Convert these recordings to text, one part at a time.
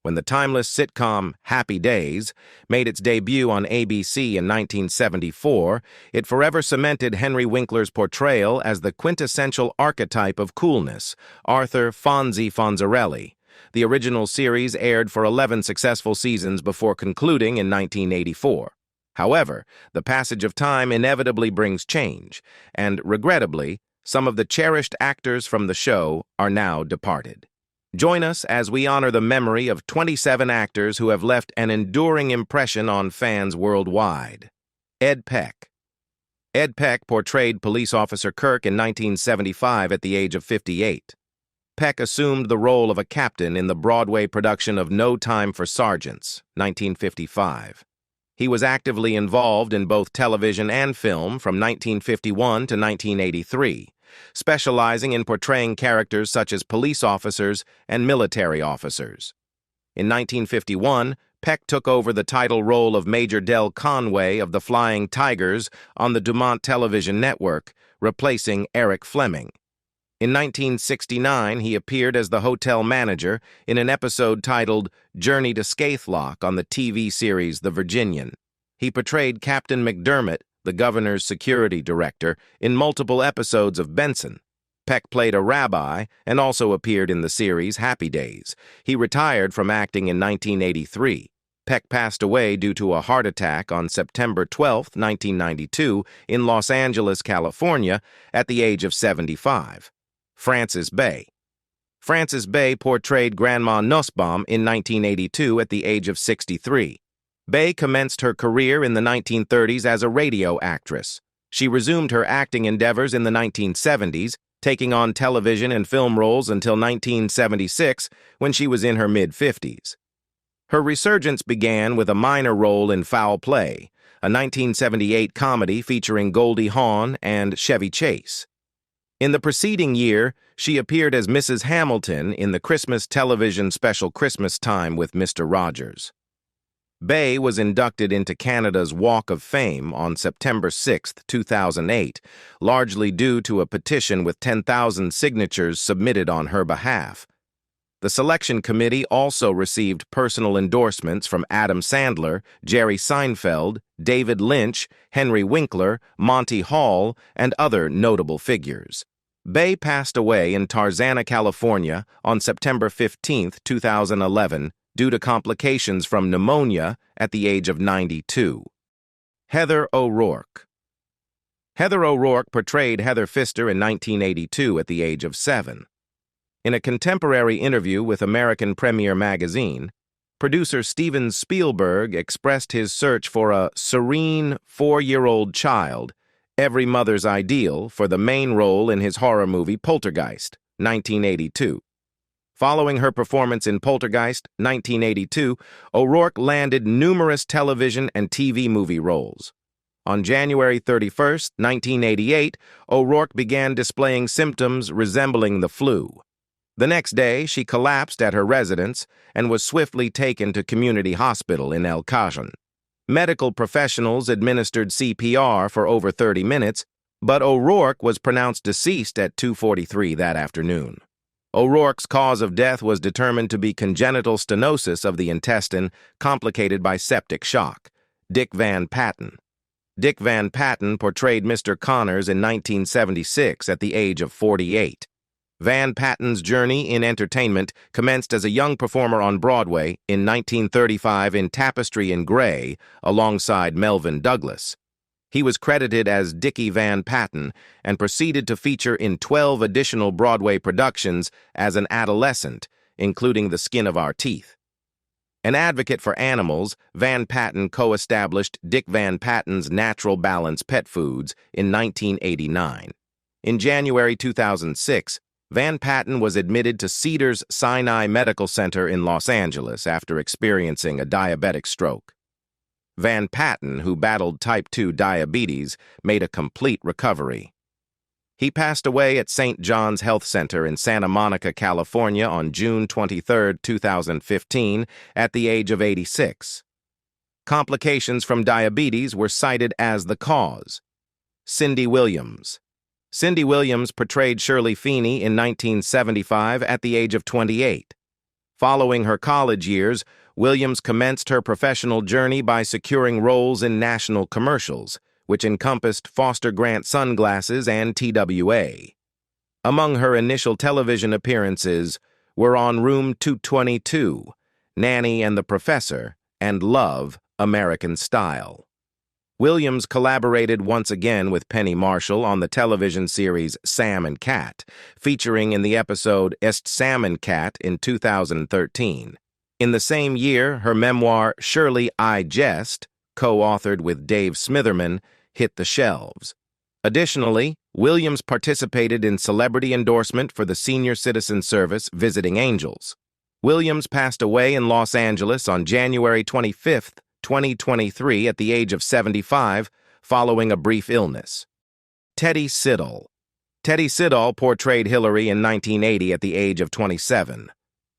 When the timeless sitcom Happy Days made its debut on ABC in 1974, it forever cemented Henry Winkler's portrayal as the quintessential archetype of coolness, Arthur Fonzie Fonzarelli. The original series aired for 11 successful seasons before concluding in 1984. However, the passage of time inevitably brings change, and regrettably, some of the cherished actors from the show are now departed. Join us as we honor the memory of 27 actors who have left an enduring impression on fans worldwide. Ed Peck. Ed Peck portrayed Police Officer Kirk in 1975 at the age of 58. Peck assumed the role of a captain in the Broadway production of No Time for Sergeants, 1955. He was actively involved in both television and film from 1951 to 1983, specializing in portraying characters such as police officers and military officers. In 1951, Peck took over the title role of Major Del Conway of the Flying Tigers on the Dumont Television Network, replacing Eric Fleming. In 1969, he appeared as the hotel manager in an episode titled Journey to Skaithlock on the TV series The Virginian. He portrayed Captain McDermott, the governor's security director, in multiple episodes of Benson. Peck played a rabbi and also appeared in the series Happy Days. He retired from acting in 1983. Peck passed away due to a heart attack on September 12, 1992, in Los Angeles, California, at the age of 75. Frances Bay. Frances Bay portrayed Grandma Nussbaum in 1982 at the age of 63. Bay commenced her career in the 1930s as a radio actress. She resumed her acting endeavors in the 1970s, taking on television and film roles until 1976, when she was in her mid-50s. Her resurgence began with a minor role in Foul Play, a 1978 comedy featuring Goldie Hawn and Chevy Chase. In the preceding year, she appeared as Mrs. Hamilton in the Christmas television special Christmas Time with Mr. Rogers. Bay was inducted into Canada's Walk of Fame on September 6, 2008, largely due to a petition with 10,000 signatures submitted on her behalf. The selection committee also received personal endorsements from Adam Sandler, Jerry Seinfeld, David Lynch, Henry Winkler, Monty Hall, and other notable figures. Bay passed away in Tarzana, California on September 15, 2011, due to complications from pneumonia at the age of 92. Heather O'Rourke. Heather O'Rourke portrayed Heather Pfister in 1982 at the age of 7. In a contemporary interview with American Premiere magazine, producer Steven Spielberg expressed his search for a serene 4-year-old child, every mother's ideal, for the main role in his horror movie Poltergeist, 1982. Following her performance in Poltergeist, 1982, O'Rourke landed numerous television and TV movie roles. On January 31, 1988, O'Rourke began displaying symptoms resembling the flu. The next day, she collapsed at her residence and was swiftly taken to community hospital in El Cajon. Medical professionals administered CPR for over 30 minutes, but O'Rourke was pronounced deceased at 2:43 that afternoon. O'Rourke's cause of death was determined to be congenital stenosis of the intestine complicated by septic shock. Dick Van Patten. Dick Van Patten portrayed Mr. Connors in 1976 at the age of 48. Van Patten's journey in entertainment commenced as a young performer on Broadway in 1935 in Tapestry in Grey alongside Melvyn Douglas. He was credited as Dickie Van Patten and proceeded to feature in 12 additional Broadway productions as an adolescent, including The Skin of Our Teeth. An advocate for animals, Van Patten co-established Dick Van Patten's Natural Balance Pet Foods in 1989. In January 2006, Van Patten was admitted to Cedars Sinai Medical Center in Los Angeles after experiencing a diabetic stroke. Van Patten, who battled type 2 diabetes, made a complete recovery. He passed away at St. John's Health Center in Santa Monica, California on June 23, 2015, at the age of 86. Complications from diabetes were cited as the cause. Cindy Williams. Cindy Williams portrayed Shirley Feeney in 1975 at the age of 28. Following her college years, Williams commenced her professional journey by securing roles in national commercials, which encompassed Foster Grant sunglasses and TWA. Among her initial television appearances were on Room 222, Nanny and the Professor, and Love, American Style. Williams collaborated once again with Penny Marshall on the television series Sam and Cat, featuring in the episode Est Sam and Cat in 2013. In the same year, her memoir Shirley I Jest, co-authored with Dave Smitherman, hit the shelves. Additionally, Williams participated in celebrity endorsement for the senior citizen service Visiting Angels. Williams passed away in Los Angeles on January 25, 2023 at the age of 75, following a brief illness. Teddy Siddall. Teddy Siddall portrayed Hillary in 1980 at the age of 27.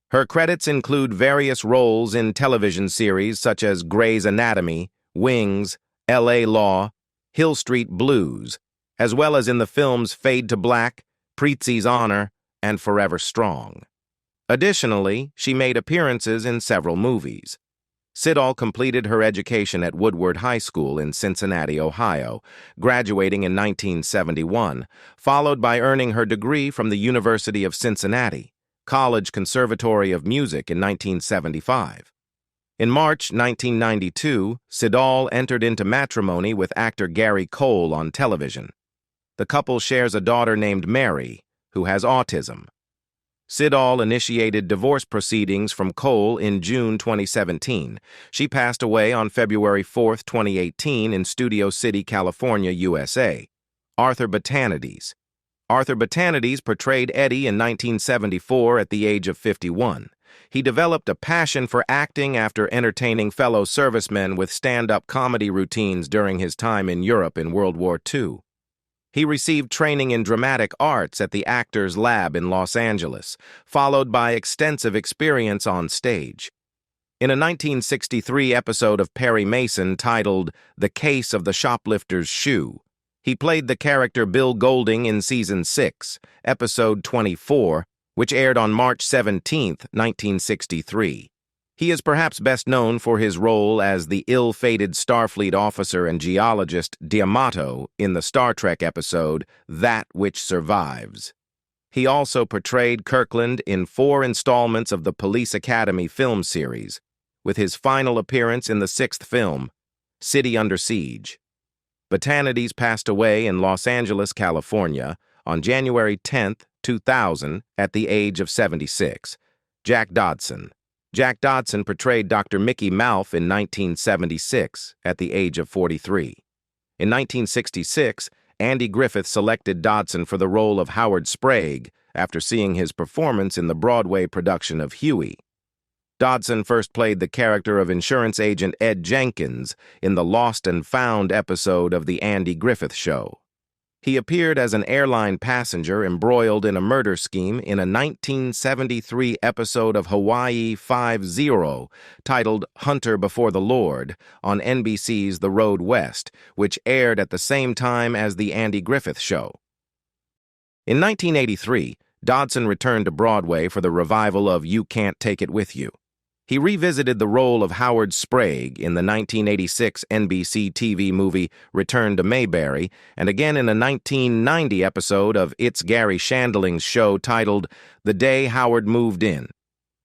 Her credits include various roles in television series such as Grey's Anatomy, Wings, L.A. Law, Hill Street Blues, as well as in the films Fade to Black, Preetzi's Honor, and Forever Strong. Additionally, she made appearances in several movies. Siddall completed her education at Woodward High School in Cincinnati, Ohio, graduating in 1971, followed by earning her degree from the University of Cincinnati, College Conservatory of Music in 1975. In March 1992, Siddall entered into matrimony with actor Gary Cole on television. The couple shares a daughter named Mary, who has autism. Siddall initiated divorce proceedings from Cole in June 2017. She passed away on February 4, 2018 in Studio City, California, USA. Arthur Botanides. Arthur Botanides portrayed Eddie in 1974 at the age of 51. He developed a passion for acting after entertaining fellow servicemen with stand-up comedy routines during his time in Europe in World War II. He received training in dramatic arts at the Actors Lab in Los Angeles, followed by extensive experience on stage. In a 1963 episode of Perry Mason titled The Case of the Shoplifter's Shoe, he played the character Bill Golding in Season 6, Episode 24, which aired on March 17, 1963. He is perhaps best known for his role as the ill-fated Starfleet officer and geologist D'Amato in the Star Trek episode That Which Survives. He also portrayed Kirkland in 4 installments of the Police Academy film series, with his final appearance in the 6th film, City Under Siege. Botanides passed away in Los Angeles, California, on January 10, 2000, at the age of 76. Jack Dodson. Jack Dodson portrayed Dr. Mickey Malf in 1976 at the age of 43. In 1966, Andy Griffith selected Dodson for the role of Howard Sprague after seeing his performance in the Broadway production of Huey. Dodson first played the character of insurance agent Ed Jenkins in the Lost and Found episode of The Andy Griffith Show. He appeared as an airline passenger embroiled in a murder scheme in a 1973 episode of Hawaii Five-0 titled Hunter Before the Lord on NBC's The Road West, which aired at the same time as The Andy Griffith Show. In 1983, Dodson returned to Broadway for the revival of You Can't Take It With You. He revisited the role of Howard Sprague in the 1986 NBC TV movie Return to Mayberry, and again in a 1990 episode of It's Gary Shandling's show titled The Day Howard Moved In.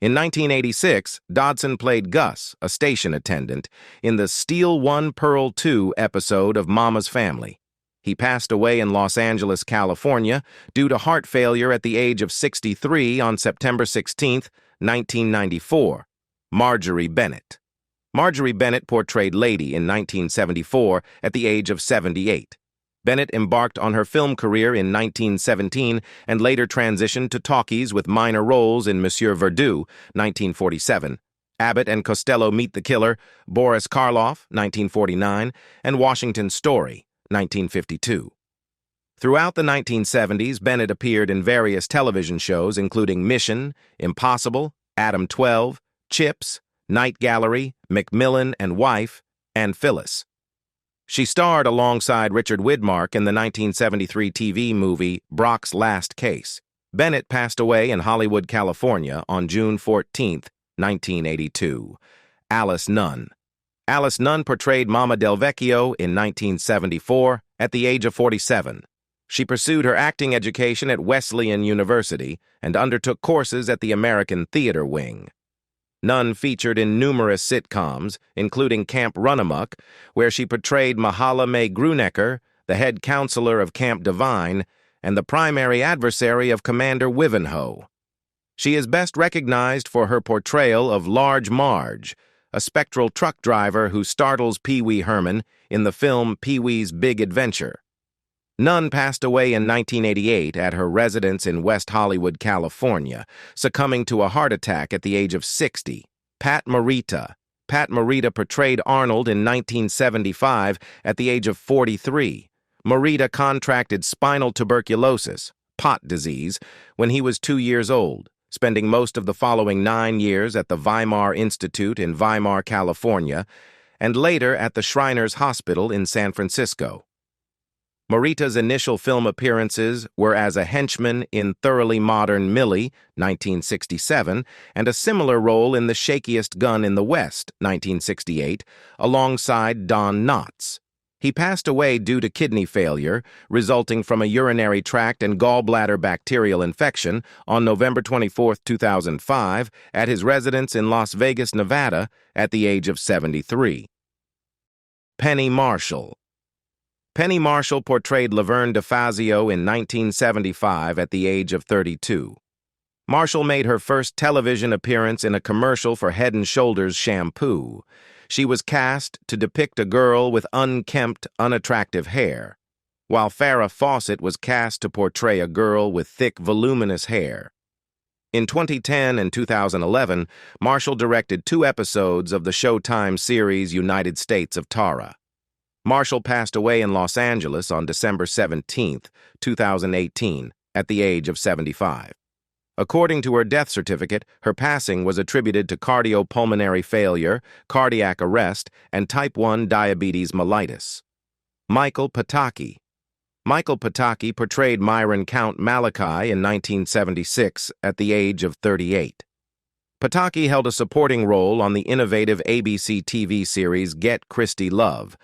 In 1986, Dodson played Gus, a station attendant, in the Steel One Pearl Two episode of Mama's Family. He passed away in Los Angeles, California, due to heart failure at the age of 63 on September 16, 1994. Marjorie Bennett. Marjorie Bennett portrayed Lady in 1974 at the age of 78. Bennett embarked on her film career in 1917 and later transitioned to talkies with minor roles in Monsieur Verdoux, 1947, Abbott and Costello Meet the Killer, Boris Karloff, 1949, and Washington Story, 1952. Throughout the 1970s, Bennett appeared in various television shows including Mission, Impossible, Adam 12, Chips, Night Gallery, Macmillan and Wife, and Phyllis. She starred alongside Richard Widmark in the 1973 TV movie Brock's Last Case. Bennett passed away in Hollywood, California on June 14, 1982. Alice Nunn. Alice Nunn portrayed Mama Del Vecchio in 1974 at the age of 47. She pursued her acting education at Wesleyan University and undertook courses at the American Theater Wing. Nunn featured in numerous sitcoms, including Camp Runamuck, where she portrayed Mahala May Grunecker, the head counselor of Camp Divine, and the primary adversary of Commander Wivenhoe. She is best recognized for her portrayal of Large Marge, a spectral truck driver who startles Pee Wee Herman in the film Pee-wee's Big Adventure. Nunn passed away in 1988 at her residence in West Hollywood, California, succumbing to a heart attack at the age of 60. Pat Morita. Pat Morita portrayed Arnold in 1975 at the age of 43. Morita contracted spinal tuberculosis, pot disease, when he was 2 years old, spending most of the following 9 years at the Weimar Institute in Weimar, California, and later at the Shriners Hospital in San Francisco. Morita's initial film appearances were as a henchman in Thoroughly Modern Millie, 1967, and a similar role in The Shakiest Gun in the West, 1968, alongside Don Knotts. He passed away due to kidney failure, resulting from a urinary tract and gallbladder bacterial infection, on November 24, 2005, at his residence in Las Vegas, Nevada, at the age of 73. Penny Marshall. Penny Marshall portrayed Laverne DeFazio in 1975 at the age of 32. Marshall made her first television appearance in a commercial for Head & Shoulders shampoo. She was cast to depict a girl with unkempt, unattractive hair, while Farrah Fawcett was cast to portray a girl with thick, voluminous hair. In 2010 and 2011, Marshall directed 2 episodes of the Showtime series United States of Tara. Marshall passed away in Los Angeles on December 17, 2018, at the age of 75. According to her death certificate, her passing was attributed to cardiopulmonary failure, cardiac arrest, and type 1 diabetes mellitus. Michael Pataki. Michael Pataki portrayed Myron Count Malachi in 1976 at the age of 38. Pataki held a supporting role on the innovative ABC TV series Get Christie Love,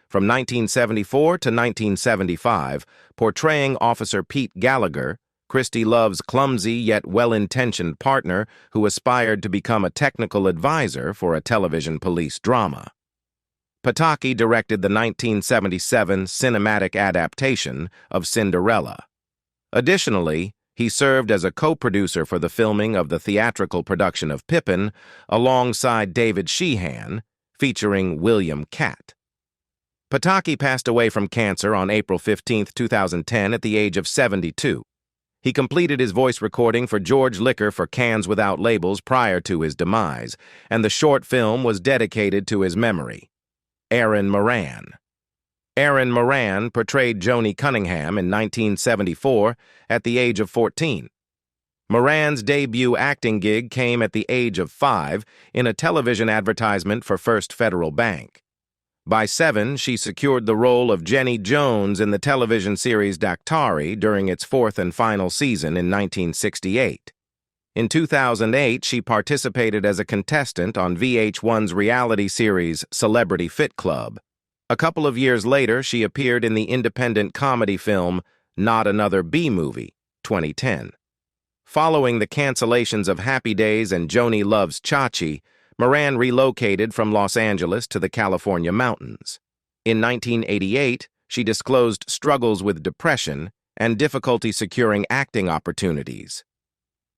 from 1974 to 1975, portraying Officer Pete Gallagher, Christie Love's clumsy yet well-intentioned partner who aspired to become a technical advisor for a television police drama. Pataki directed the 1977 cinematic adaptation of Cinderella. Additionally, he served as a co-producer for the filming of the theatrical production of Pippin alongside David Sheehan, featuring William Catt. Pataki passed away from cancer on April 15, 2010 at the age of 72. He completed his voice recording for George Liquor for Cans Without Labels prior to his demise, and the short film was dedicated to his memory. Erin Moran. Erin Moran portrayed Joni Cunningham in 1974 at the age of 14. Moran's debut acting gig came at the age of 5 in a television advertisement for First Federal Bank. By 7, she secured the role of Jenny Jones in the television series Daktari during its 4th and final season in 1968. In 2008, she participated as a contestant on VH1's reality series Celebrity Fit Club. A couple of years later, she appeared in the independent comedy film Not Another B-Movie, 2010. Following the cancellations of Happy Days and Joni Loves Chachi, Moran relocated from Los Angeles to the California mountains. In 1988, she disclosed struggles with depression and difficulty securing acting opportunities.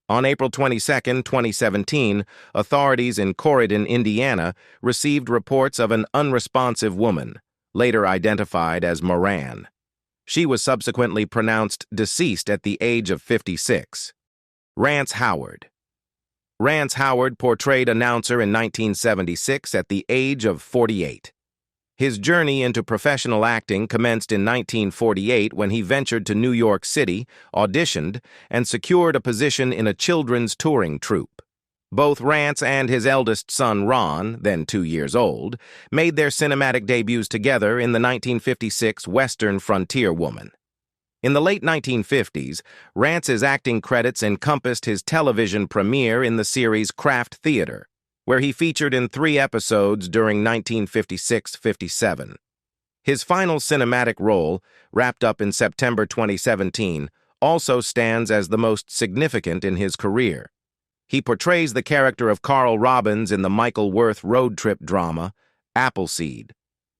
On April 22, 2017, authorities in Corydon, Indiana, received reports of an unresponsive woman, later identified as Moran. She was subsequently pronounced deceased at the age of 56. Rance Howard. Rance Howard portrayed announcer in 1976 at the age of 48. His journey into professional acting commenced in 1948 when he ventured to New York City, auditioned, and secured a position in a children's touring troupe. Both Rance and his eldest son, Ron, then 2 years old, made their cinematic debuts together in the 1956 Western Frontier Woman. In the late 1950s, Rance's acting credits encompassed his television premiere in the series Kraft Theater, where he featured in 3 episodes during 1956-57. His final cinematic role, wrapped up in September 2017, also stands as the most significant in his career. He portrays the character of Carl Robbins in the Michael Worth road trip drama, Appleseed,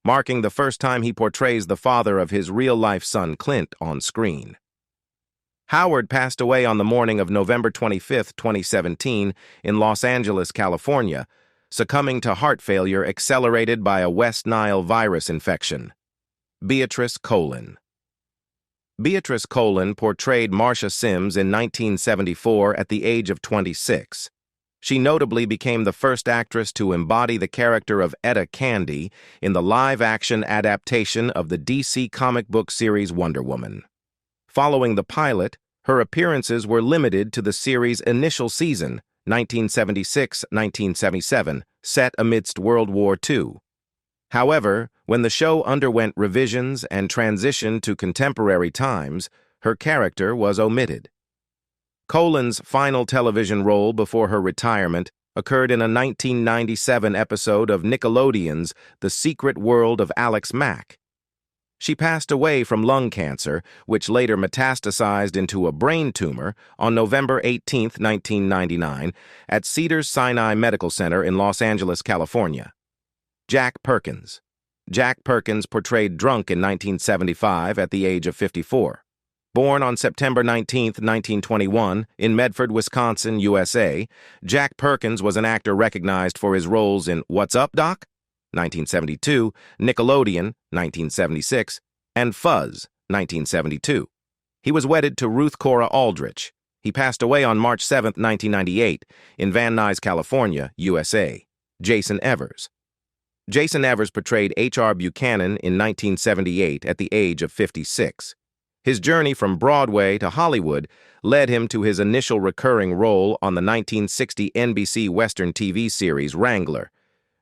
marking the first time he portrays the father of his real-life son Clint on screen. Howard passed away on the morning of November 25, 2017, in Los Angeles, California, succumbing to heart failure accelerated by a West Nile virus infection. Beatrice Colin. Beatrice Colin portrayed Marcia Sims in 1974 at the age of 26. She notably became the first actress to embody the character of Etta Candy in the live-action adaptation of the DC comic book series Wonder Woman. Following the pilot, her appearances were limited to the series' initial season, 1976-1977, set amidst World War II. However, when the show underwent revisions and transitioned to contemporary times, her character was omitted. Colin's final television role before her retirement occurred in a 1997 episode of Nickelodeon's The Secret World of Alex Mack. She passed away from lung cancer, which later metastasized into a brain tumor, on November 18, 1999, at Cedars-Sinai Medical Center in Los Angeles, California. Jack Perkins. Jack Perkins portrayed Drunk in 1975 at the age of 54. Born on September 19, 1921, in Medford, Wisconsin, USA, Jack Perkins was an actor recognized for his roles in What's Up, Doc? 1972, Nickelodeon, 1976, and Fuzz, 1972. He was wedded to Ruth Cora Aldrich. He passed away on March 7, 1998, in Van Nuys, California, USA. Jason Evers. Jason Evers portrayed H.R. Buchanan in 1978 at the age of 56. His journey from Broadway to Hollywood led him to his initial recurring role on the 1960 NBC Western TV series Wrangler.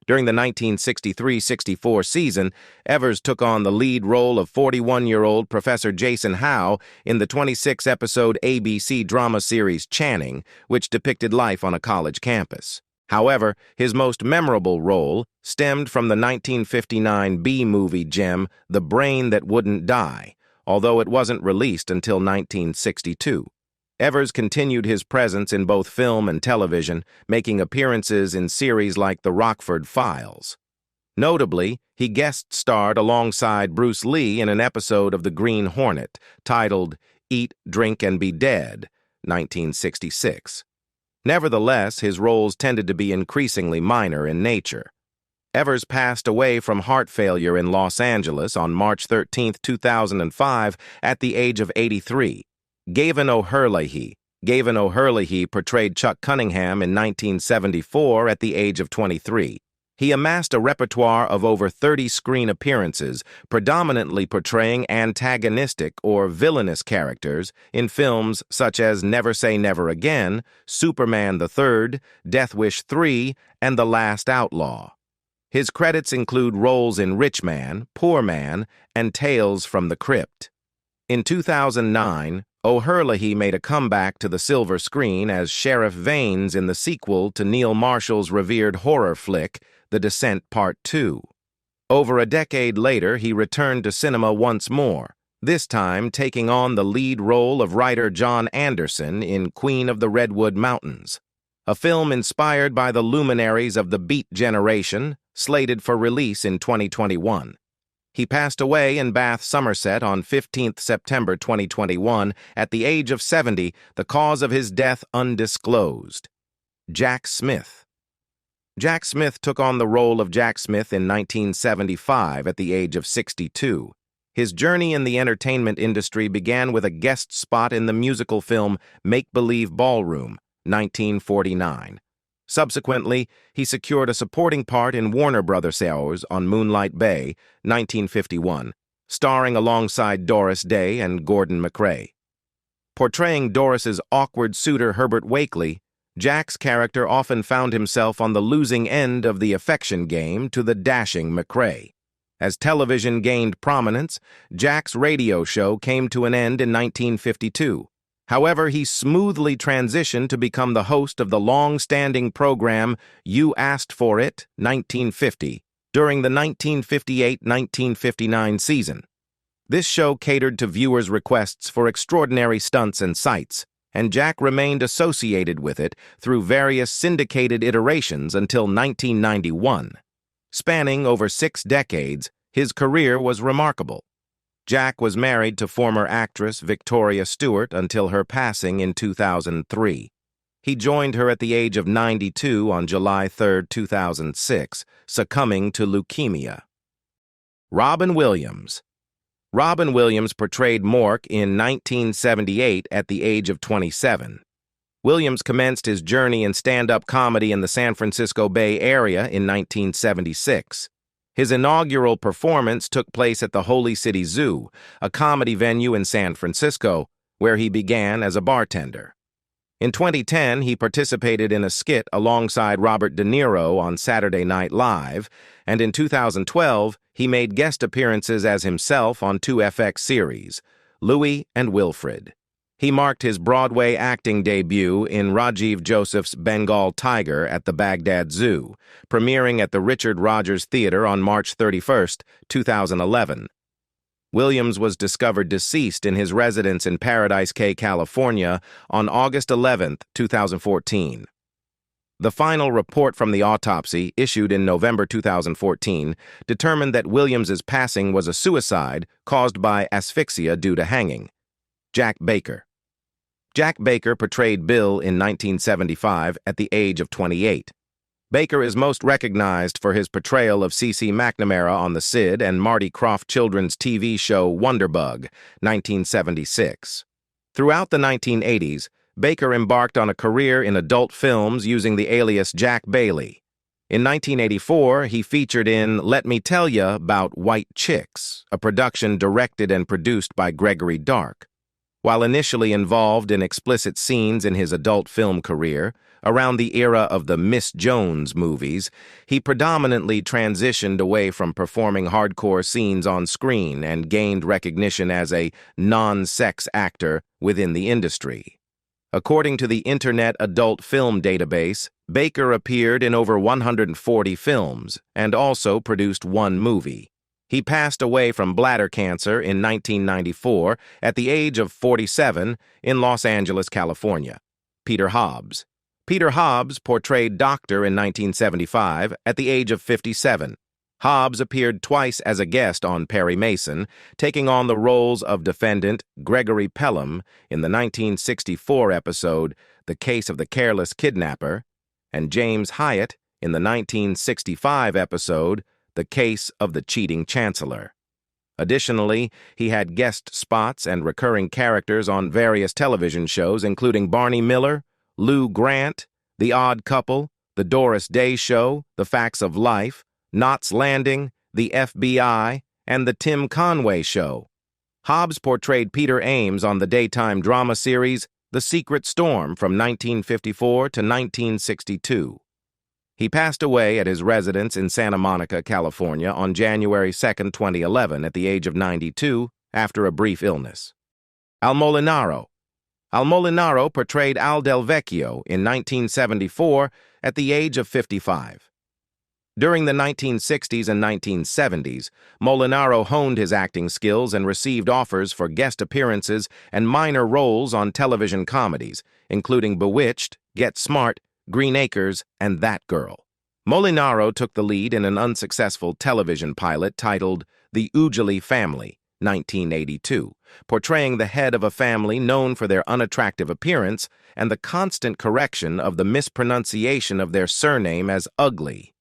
During the 1963-64 season, Evers took on the lead role of 41-year-old Professor Jason Howe in the 26-episode ABC drama series Channing, which depicted life on a college campus. However, his most memorable role stemmed from the 1959 B-movie gem The Brain That Wouldn't Die, although it wasn't released until 1962. Evers continued his presence in both film and television, making appearances in series like The Rockford Files. Notably, he guest-starred alongside Bruce Lee in an episode of The Green Hornet, titled Eat, Drink, and Be Dead, 1966. Nevertheless, his roles tended to be increasingly minor in nature. Evers passed away from heart failure in Los Angeles on March 13, 2005, at the age of 83. Gavin O'Herlihy. Gavin O'Herlihy portrayed Chuck Cunningham in 1974 at the age of 23. He amassed a repertoire of over 30 screen appearances, predominantly portraying antagonistic or villainous characters in films such as Never Say Never Again, Superman III, Death Wish 3, and The Last Outlaw. His credits include roles in Rich Man, Poor Man, and Tales from the Crypt. In 2009, O'Herlihy made a comeback to the silver screen as Sheriff Vanes in the sequel to Neil Marshall's revered horror flick, The Descent Part 2. Over a decade later, he returned to cinema once more, this time taking on the lead role of writer John Anderson in Queen of the Redwood Mountains, a film inspired by the luminaries of the Beat generation, slated for release in 2021. He passed away in Bath, Somerset on 15 September 2021 at the age of 70, the cause of his death undisclosed. Jack Smith. Jack Smith took on the role of Jack Smith in 1975 at the age of 62. His journey in the entertainment industry began with a guest spot in the musical film Make Believe Ballroom, 1949. Subsequently, he secured a supporting part in Warner Brothers shows on Moonlight Bay, 1951, starring alongside Doris Day and Gordon MacRae. Portraying Doris's awkward suitor Herbert Wakely, Jack's character often found himself on the losing end of the affection game to the dashing MacRae. As television gained prominence, Jack's radio show came to an end in 1952. However, he smoothly transitioned to become the host of the long-standing program You Asked for It, 1950, during the 1958-1959 season. This show catered to viewers' requests for extraordinary stunts and sights, and Jack remained associated with it through various syndicated iterations until 1991. Spanning over 6 decades, his career was remarkable. Jack was married to former actress Victoria Stewart until her passing in 2003. He joined her at the age of 92 on July 3, 2006, succumbing to leukemia. Robin Williams. Robin Williams portrayed Mork in 1978 at the age of 27. Williams commenced his journey in stand-up comedy in the San Francisco Bay Area in 1976. His inaugural performance took place at the Holy City Zoo, a comedy venue in San Francisco, where he began as a bartender. In 2010, he participated in a skit alongside Robert De Niro on Saturday Night Live, and in 2012, he made guest appearances as himself on 2 FX series, Louie and Wilfred. He marked his Broadway acting debut in Rajiv Joseph's Bengal Tiger at the Baghdad Zoo, premiering at the Richard Rodgers Theater on March 31, 2011. Williams was discovered deceased in his residence in Paradise Cay, California on August 11, 2014. The final report from the autopsy, issued in November 2014, determined that Williams's passing was a suicide caused by asphyxia due to hanging. Jack Baker. Jack Baker portrayed Bill in 1975 at the age of 28. Baker is most recognized for his portrayal of C.C. McNamara on the Sid and Marty Krofft children's TV show Wonderbug, 1976. Throughout the 1980s, Baker embarked on a career in adult films using the alias Jack Bailey. In 1984, he featured in Let Me Tell Ya About White Chicks, a production directed and produced by Gregory Dark. While initially involved in explicit scenes in his adult film career, around the era of the Miss Jones movies, he predominantly transitioned away from performing hardcore scenes on screen and gained recognition as a non-sex actor within the industry. According to the Internet Adult Film Database, Baker appeared in over 140 films and also produced 1 movie. He passed away from bladder cancer in 1994 at the age of 47 in Los Angeles, California. Peter Hobbs. Peter Hobbs portrayed Doctor in 1975 at the age of 57. Hobbs appeared twice as a guest on Perry Mason, taking on the roles of defendant Gregory Pelham in the 1964 episode The Case of the Careless Kidnapper, and James Hyatt in the 1965 episode The Case of the Cheating Chancellor. Additionally, he had guest spots and recurring characters on various television shows, including Barney Miller, Lou Grant, The Odd Couple, The Doris Day Show, The Facts of Life, Knots Landing, The FBI, and The Tim Conway Show. Hobbs portrayed Peter Ames on the daytime drama series The Secret Storm from 1954 to 1962. He passed away at his residence in Santa Monica, California on January 2, 2011 at the age of 92 after a brief illness. Al Molinaro. Al Molinaro portrayed Al Del Vecchio in 1974 at the age of 55. During the 1960s and 1970s, Molinaro honed his acting skills and received offers for guest appearances and minor roles on television comedies, including Bewitched, Get Smart, Green Acres, and That Girl. Molinaro took the lead in an unsuccessful television pilot titled The Ujali Family, 1982, portraying the head of a family known for their unattractive appearance and the constant correction of the mispronunciation of their surname as Ugly.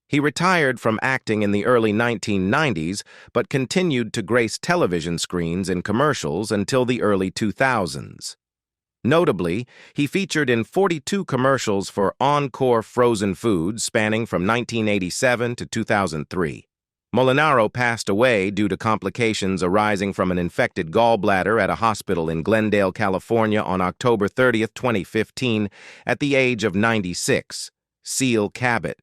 He retired from acting in the early 1990s, but continued to grace television screens and commercials until the early 2000s. Notably, he featured in 42 commercials for Encore frozen foods spanning from 1987 to 2003. Molinaro passed away due to complications arising from an infected gallbladder at a hospital in Glendale, California on October 30, 2015, at the age of 96. Cecil Cabot.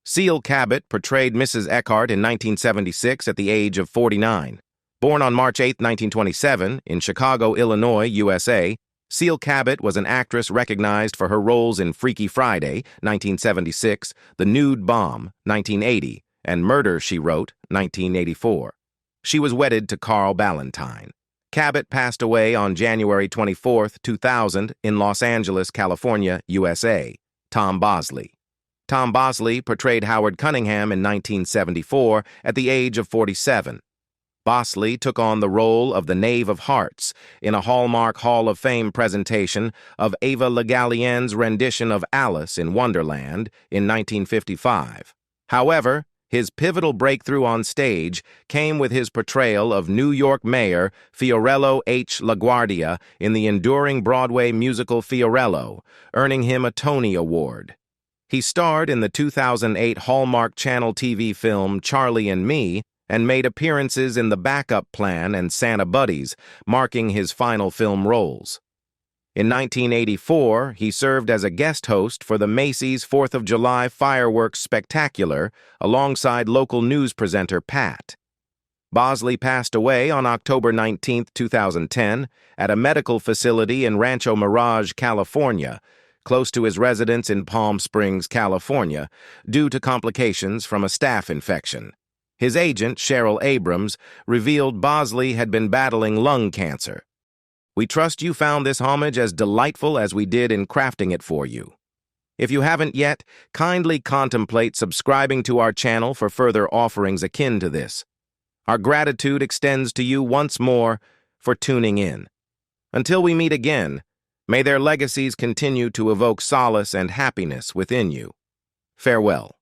Cecile Cabot portrayed Mrs. Eckhart in 1976 at the age of 49. Born on March 8, 1927, in Chicago, Illinois, USA, Cecile Cabot was an actress recognized for her roles in Freaky Friday, 1976, The Nude Bomb, 1980, and Murder, She Wrote, 1984. She was wedded to Carl Ballantine. Cabot passed away on January 24, 2000, in Los Angeles, California, USA. Tom Bosley. Tom Bosley portrayed Howard Cunningham in 1974 at the age of 47. Bosley took on the role of the Knave of Hearts in a Hallmark Hall of Fame presentation of Ava Le Gallienne's rendition of Alice in Wonderland in 1955. However, his pivotal breakthrough on stage came with his portrayal of New York Mayor Fiorello H. LaGuardia in the enduring Broadway musical Fiorello, earning him a Tony Award. He starred in the 2008 Hallmark Channel TV film Charlie and Me and made appearances in The Backup Plan and Santa Buddies, marking his final film roles. In 1984, he served as a guest host for the Macy's 4th of July Fireworks Spectacular alongside local news presenter Pat. Bosley passed away on October 19, 2010, at a medical facility in Rancho Mirage, California, close to his residence in Palm Springs, California, due to complications from a staph infection. His agent, Cheryl Abrams, revealed Bosley had been battling lung cancer. We trust you found this homage as delightful as we did in crafting it for you. If you haven't yet, kindly contemplate subscribing to our channel for further offerings akin to this. Our gratitude extends to you once more for tuning in. Until we meet again, may their legacies continue to evoke solace and happiness within you. Farewell.